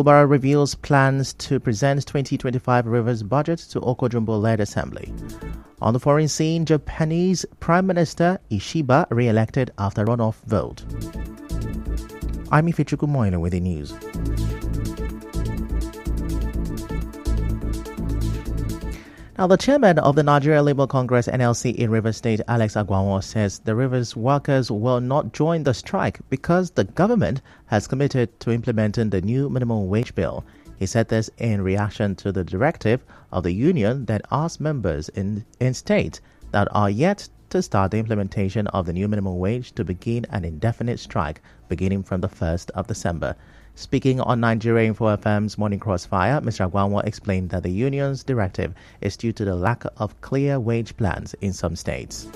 Fubara reveals plans to present 2025 Rivers budget to Okojumbo-led assembly. On the foreign scene, Japanese Prime Minister Ishiba re-elected after runoff vote. I'm Ifichuku Moino with the news. Now, the chairman of the Nigeria Labour Congress NLC in Rivers State, Alex Agwanwo, says the Rivers workers will not join the strike because the government has committed to implementing the new minimum wage bill. He said this in reaction to the directive of the union that asks members in states that are yet to start the implementation of the new minimum wage to begin an indefinite strike beginning from the 1st of December. Speaking on Nigeria Info FM's Morning Crossfire, Mr. Agwanwo explained that the union's directive is due to the lack of clear wage plans in some states.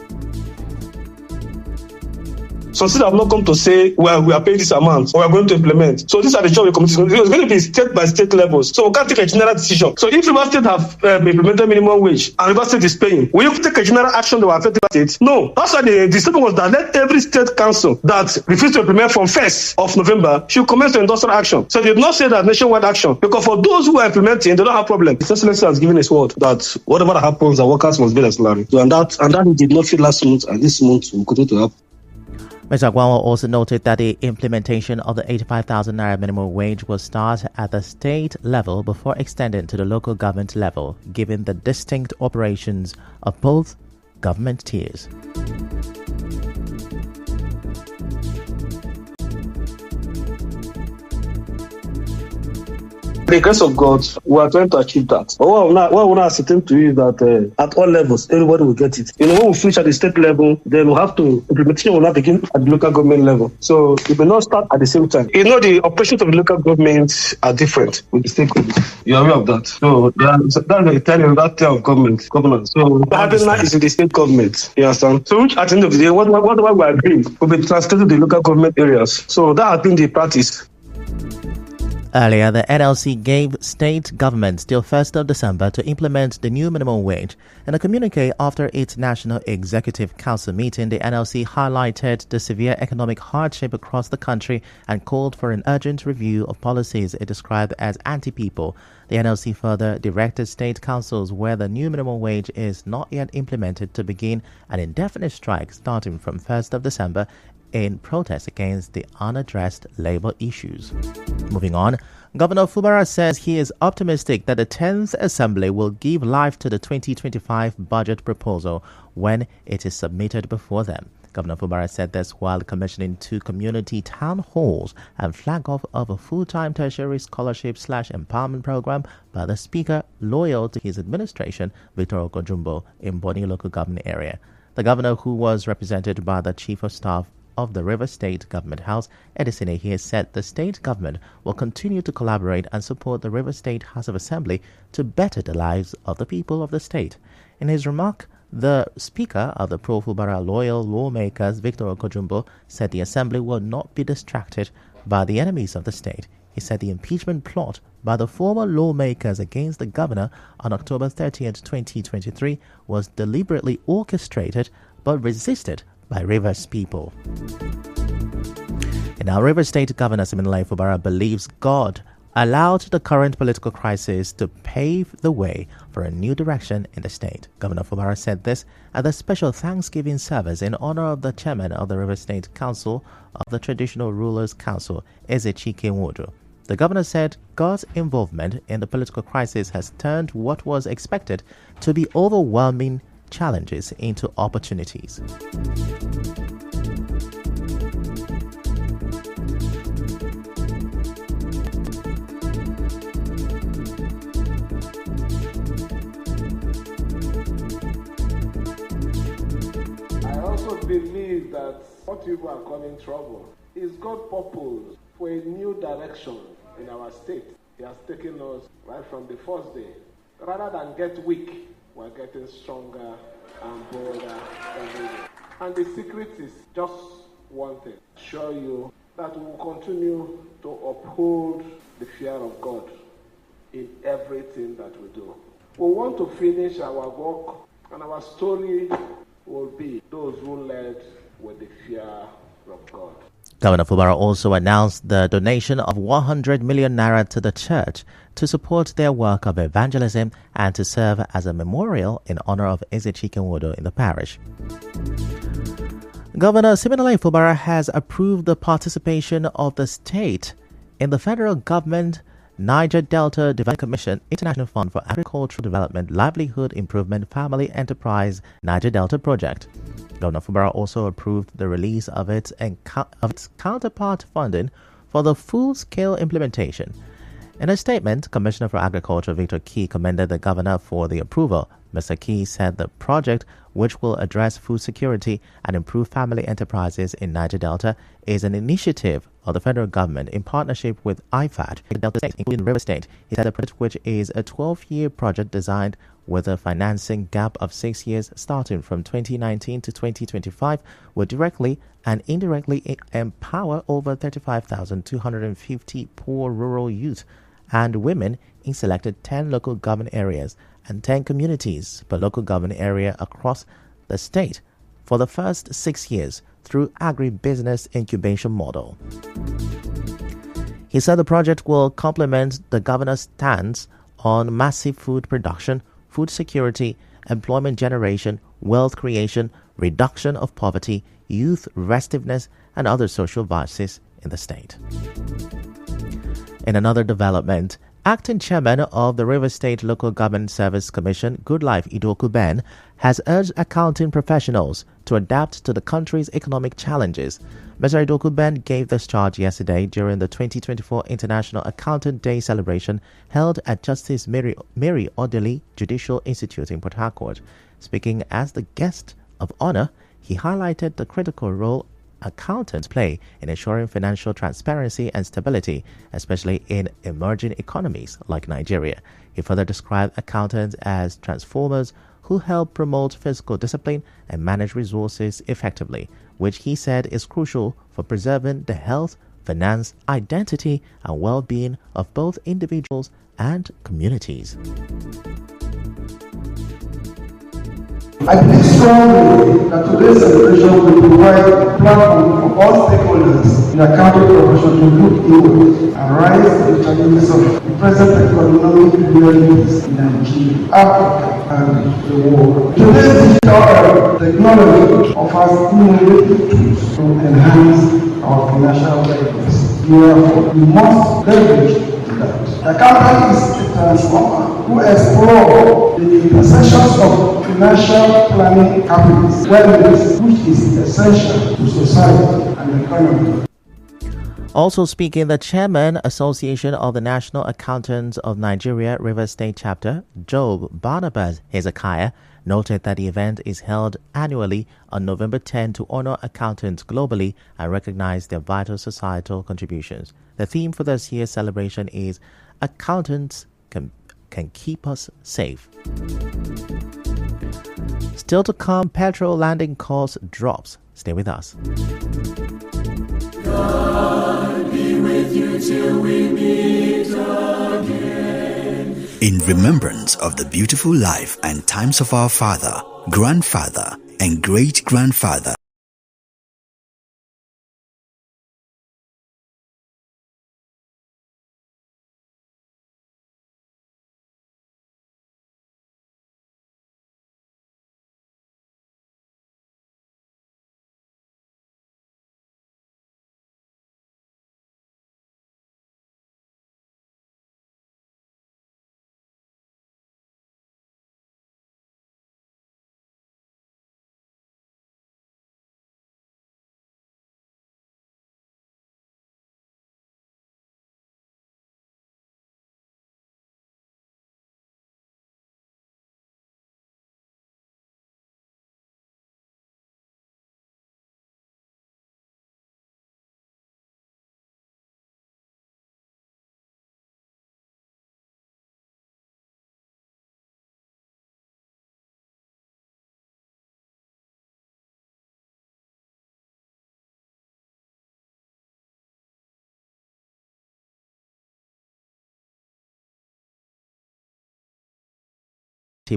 So still have not come to say, well, we are paying this amount or we are going to implement. So these are the job we committed. It's going to be state by state levels. So we can't take a general decision. So if Rivers State have implemented minimum wage and Rivers State is paying, will you take a general action that will affect Rivers State? No. That's why the statement was that let every state council that refused to implement from 1st of November should commence to industrial action. So they did not say that nationwide action because for those who are implementing, they don't have problem. His Excellency has given his word that whatever happens, the workers must pay their salary. So and that he did not feel last month, and this month will continue to happen. Mr. Agwanwo also noted that the implementation of the 85,000 naira minimum wage will start at the state level before extending to the local government level, given the distinct operations of both government tiers. The grace of God, we are trying to achieve that. But what I want to ascertain to you is that at all levels, everybody will get it. When we finish at the state level, then we'll have to, implementation will not begin at the local government level. So it will not start at the same time. The operations of the local government are different with the state government. You are aware of that. So that's the Italian, that tier of governance. So the happiness is in the state government. You understand? So which at the end of the day, whatever we agree will be translated to the local government areas. So that has been the practice. Earlier, the NLC gave state governments till 1st of December to implement the new minimum wage. In a communique after its National Executive Council meeting, the NLC highlighted the severe economic hardship across the country and called for an urgent review of policies it described as anti-people. The NLC further directed state councils where the new minimum wage is not yet implemented to begin an indefinite strike starting from 1st of December in protest against the unaddressed labor issues. Moving on, Governor Fubara says he is optimistic that the 10th Assembly will give life to the 2025 budget proposal when it is submitted before them. Governor Fubara said this while commissioning 2 community town halls and flag off of a full-time tertiary scholarship/empowerment program by the Speaker loyal to his administration, Victor Okojumbo, in Boni local government area. The governor, who was represented by the Chief of Staff of the Rivers State Government House, Edison Ehie, said the state government will continue to collaborate and support the Rivers State House of Assembly to better the lives of the people of the state. In his remark, the Speaker of the pro-Fubara loyal lawmakers, Victor Okojumbo, said the Assembly will not be distracted by the enemies of the state. He said the impeachment plot by the former lawmakers against the governor on October 30th, 2023 was deliberately orchestrated but resisted by Rivers people. And now Rivers State Governor Siminalayi Fubara believes God allowed the current political crisis to pave the way for a new direction in the state. Governor Fubara said this at the special Thanksgiving service in honor of the chairman of the Rivers State Council of the Traditional Rulers Council, Ezechike Nwodo. The governor said God's involvement in the political crisis has turned what was expected to be overwhelming challenges into opportunities. I also believe that what people are calling trouble is God's purpose for a new direction in our state. He has taken us right from the first day. Rather than get weak, we're getting stronger and bolder every day. And the secret is just one thing. Assure you that we will continue to uphold the fear of God in everything that we do. We want to finish our work, and our story will be those who led with the fear of God. Governor Fubara also announced the donation of 100 million naira to the church to support their work of evangelism and to serve as a memorial in honor of Ezechikenwodo in the parish. Governor Siminalayi Fubara has approved the participation of the state in the federal government Niger Delta Development Commission International Fund for Agricultural Development, Livelihood Improvement, Family Enterprise Niger Delta Project. Governor Fubara also approved the release of its counterpart funding for the full-scale implementation. In a statement, Commissioner for Agriculture Victor Key commended the governor for the approval. Mr. Key said the project, which will address food security and improve family enterprises in Niger Delta, is an initiative of the federal government in partnership with IFAD, Delta states, including River State. He said the project, which is a 12-year project designed with a financing gap of 6 years starting from 2019 to 2025, will directly and indirectly empower over 35,250 poor rural youth and women in selected 10 local government areas and 10 communities per local government area across the state for the first 6 years through agribusiness incubation model. He said the project will complement the governor's stance on massive food production, food security, employment generation, wealth creation, reduction of poverty, youth restiveness, and other social vices in the state. In another development, Acting Chairman of the River State Local Government Service Commission, Goodlife Idoku Ben, has urged accounting professionals to adapt to the country's economic challenges. Mr. Idoku Ben gave this charge yesterday during the 2024 International Accountant Day celebration held at Justice Mary Odili Judicial Institute in Port Harcourt. Speaking as the guest of honor, he highlighted the critical role accountants play in ensuring financial transparency and stability, especially in emerging economies like Nigeria. He further described accountants as transformers who help promote fiscal discipline and manage resources effectively, which he said is crucial for preserving the health, finance, identity, and well-being of both individuals and communities. I believe strongly that today's celebration will provide a platform for all stakeholders in the accounting profession to look inward and rise to the challenges of the present economic realities in Nigeria, Africa, and the world. Today's digital era, technology offers innovative tools to enhance our financial readiness. Therefore, we must leverage that. The accountant is a transformer who explore the intersections of financial planning capabilities, wellness, which is essential to society and the economy. Also speaking, the chairman, Association of the National Accountants of Nigeria, River State Chapter, Job Barnabas Hezekiah, noted that the event is held annually on November 10 to honor accountants globally and recognize their vital societal contributions. The theme for this year's celebration is Accountants can keep us safe. Still to come, petrol landing cost drops. Stay with us. God be with you till we meet again. In remembrance of the beautiful life and times of our father, grandfather, and great-grandfather,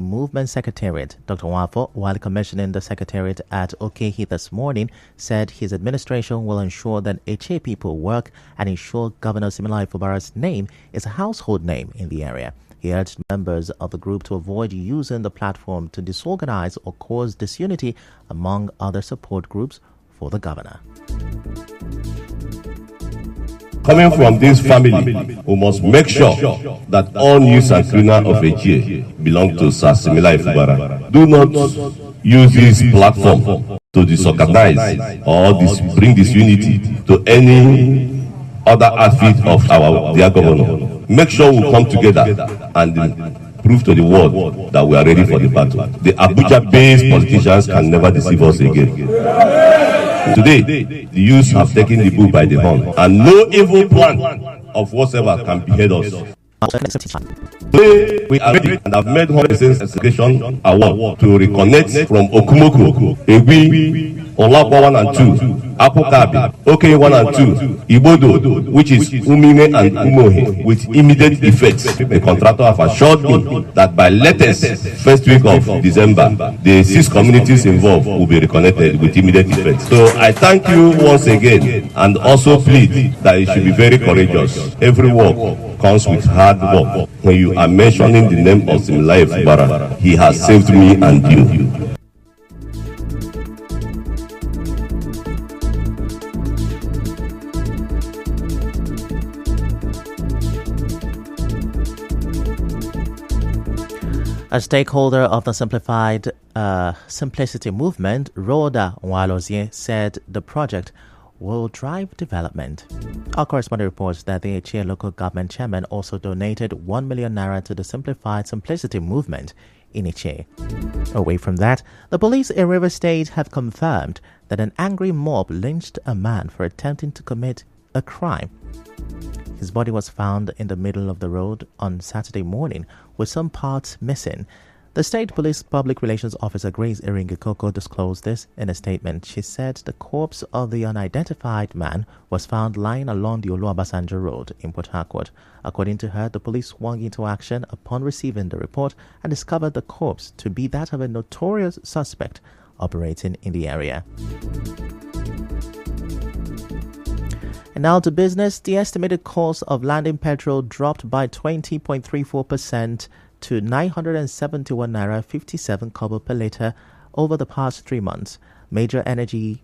Movement Secretariat. Dr. Wafo, while commissioning the Secretariat at Okehi this morning, said his administration will ensure that Eche people work and ensure Governor Siminalayi Fubara's name is a household name in the area. He urged members of the group to avoid using the platform to disorganize or cause disunity among other support groups for the governor. Coming from this family, we must make sure that all news and cleaner of Eche belong to Sir Siminalayi Fubara. Do not use this platform to disorganize or bring disunity to any other outfit of our dear governor. Make sure we come together and prove to the world that we are ready for the battle. The Abuja-based politicians can never deceive us again. Today, the youths have taken the bull by the horn, and no evil plan of whatsoever can behead us. Today, we are ready and have made 100% education award to reconnect from Okumoko, Egwi, Olapa 1 and 2, Apokabi, OK 1 and 2, Ibodo, which is Umine and Umohi, with immediate effect. The contractor have assured me that by latest first week of December, the 6 communities involved will be reconnected with immediate effect. So I thank you once again and also plead that you should be very courageous. Every work comes with hard work. When you are mentioning the name of Siminalayi Fubara, he has saved me and you. A stakeholder of the Simplified Simplicity Movement, Rhoda Nwalozie, said the project will drive development. Our correspondent reports that the Eche local government chairman also donated 1 million naira to the Simplified Simplicity Movement in Eche. Away from that, the police in Rivers State have confirmed that an angry mob lynched a man for attempting to commit a crime. His body was found in the middle of the road on Saturday morning with some parts missing. The State Police Public Relations Officer Grace Iringikoko disclosed this in a statement. She said the corpse of the unidentified man was found lying along the Oluwabasanjo Road in Port Harcourt. According to her, the police swung into action upon receiving the report and discovered the corpse to be that of a notorious suspect operating in the area. And now to business. The estimated cost of landing petrol dropped by 20.34% to 971 naira 57 kobo per litre over the past 3 months. Major Energies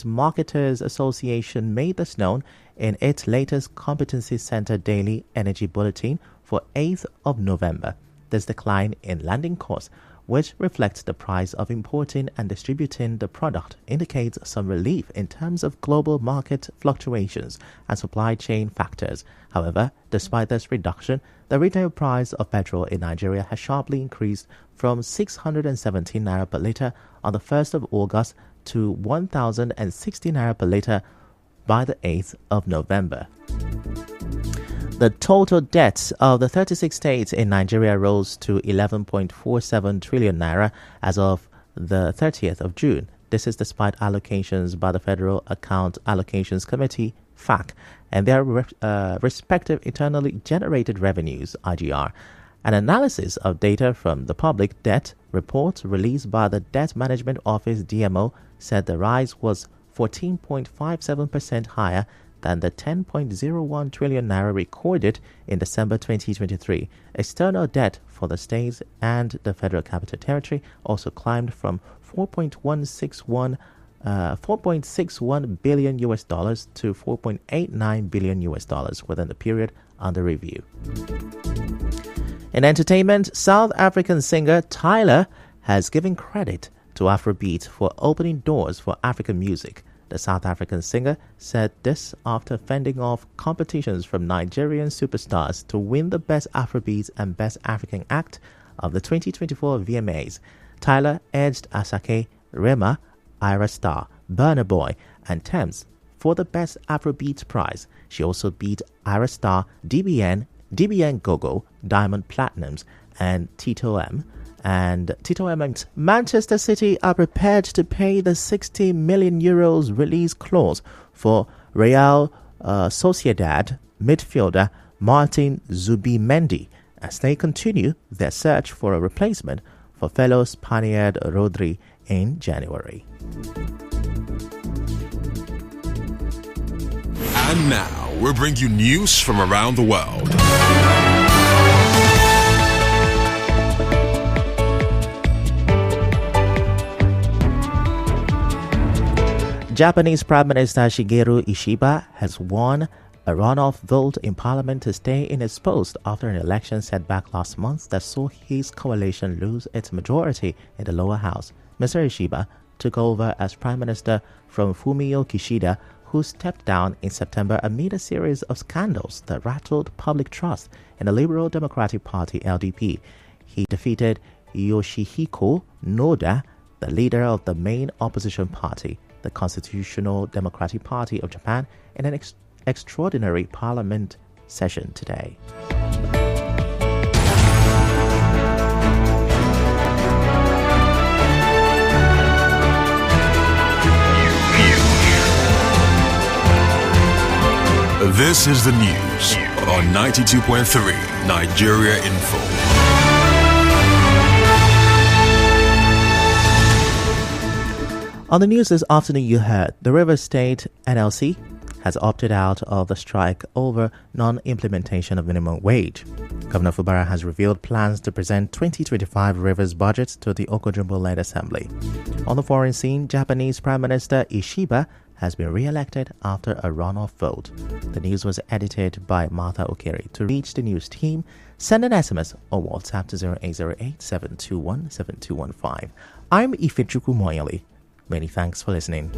Marketers Association made this known in its latest Competency Center Daily Energy Bulletin for 8th of November. This decline in landing costs, which reflects the price of importing and distributing the product, indicates some relief in terms of global market fluctuations and supply chain factors. However, despite this reduction, the retail price of petrol in Nigeria has sharply increased from 617 naira per litre on the 1st of August to 1,060 naira per litre by the 8th of November. The total debt of the 36 states in Nigeria rose to 11.47 trillion naira as of the 30th of June. This is despite allocations by the Federal Account Allocations Committee, FAC, and their respective internally generated revenues, IGR. An analysis of data from the Public Debt Report released by the Debt Management Office, DMO, said the rise was 14.57% higher than the 10.01 trillion naira recorded in December 2023. External debt for the states and the Federal Capital Territory also climbed from 4.61 billion US dollars to 4.89 billion US dollars within the period under review. In entertainment, South African singer Tyler has given credit to Afrobeat for opening doors for African music. The South African singer said this after fending off competitions from Nigerian superstars to win the Best Afrobeat and Best African Act of the 2024 VMAs. Tyler edged Asake, Rema, Ira Star, Burna Boy, and Thames for the Best Afrobeat prize. She also beat Ira Star, DBN Gogo, Diamond Platinums, and Tito M. And Tito M. Manchester City are prepared to pay the 60 million euros release clause for Real Sociedad midfielder Martin Zubimendi as they continue their search for a replacement for fellow Spaniard Rodri in January. And now, we'll bring you news from around the world. Japanese Prime Minister Shigeru Ishiba has won a runoff vote in parliament to stay in his post after an election setback last month that saw his coalition lose its majority in the lower house. Mr. Ishiba took over as Prime Minister from Fumio Kishida, who stepped down in September amid a series of scandals that rattled public trust in the Liberal Democratic Party (LDP). He defeated Yoshihiko Noda, the leader of the main opposition party, the Constitutional Democratic Party of Japan, in an extraordinary parliament session today. This is the news on 92.3 Nigeria Info. On the news this afternoon, you heard the Rivers State NLC has opted out of the strike over non-implementation of minimum wage. Governor Fubara has revealed plans to present 2025 Rivers budget to the Okojumbo-led Assembly. On the foreign scene, Japanese Prime Minister Ishiba has been re-elected after a runoff vote. The news was edited by Martha Okeri. To reach the news team, send an SMS or WhatsApp to 0808-721-7215. I'm Ifechuku Moyali. Many thanks for listening.